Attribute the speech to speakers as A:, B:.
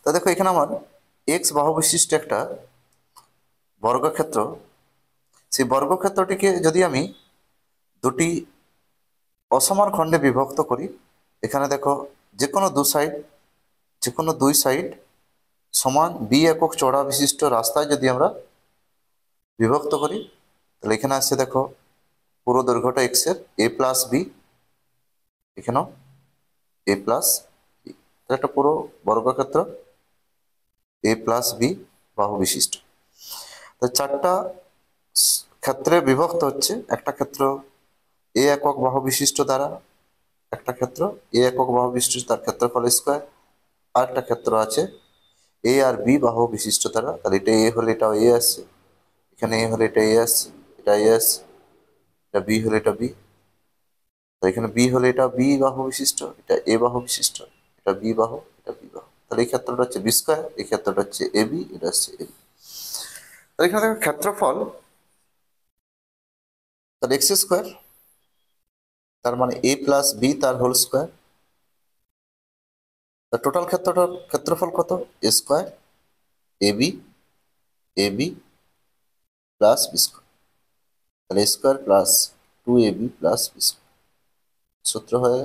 A: তো দেখো এখানে আমার এক্স বাহু বিশিষ্ট একটা বর্গক্ষেত্র, সেই বর্গক্ষেত্রটিকে যদি আমি দুটি অসমান খণ্ডে বিভক্ত করি, এখানে দেখো যে কোনো দুই সাইড সমান বি একক চওড়া বিশিষ্ট রাস্তায় যদি আমরা বিভক্ত করি, তাহলে এখানে আসছে দেখো পুরো দৈর্ঘ্যটা এক্স এর এ প্লাস বি, এখানেও এ প্লাস বি, একটা পুরো বর্গক্ষেত্র এ প্লাস বি বাহু বিশিষ্ট। তো চারটা ক্ষেত্রে বিভক্ত হচ্ছে, একটা ক্ষেত্র এ একক বাহু বিশিষ্ট দ্বারা, একটা ক্ষেত্র এ একক বাহু বিশিষ্ট তার ক্ষেত্রফল স্কোয়ার, আর একটা ক্ষেত্র আছে এ আর বি বাহু বিশিষ্ট দ্বারা। তাহলে এটা এ হলে এটাও এ আসছে, এখানে এ হলে এটা এ আসছে, এটা এ আসছে, এটা বি হলে এটা বি, তো এখানে বি হলে এটা বি বাহু বিশিষ্ট, এটা এ বাহু বিশিষ্ট, এটা বি বাহু, এটা বি বাহু। তাহলে এই ক্ষেত্রটা হচ্ছে বি স্কোয়ার, এই ক্ষেত্রটা হচ্ছে এ বি, এটা হচ্ছে এ বি। তাহলে এখানে দেখো ক্ষেত্রফল, তাহলে এক্স স্কোয়ার, তার মানে এ প্লাস বি তার হোল স্কোয়ার। টোটাল ক্ষেত্রফল কত? A square A B plus B square, তাহলে A square plus 2ab plus B square, সূত্র হয়ে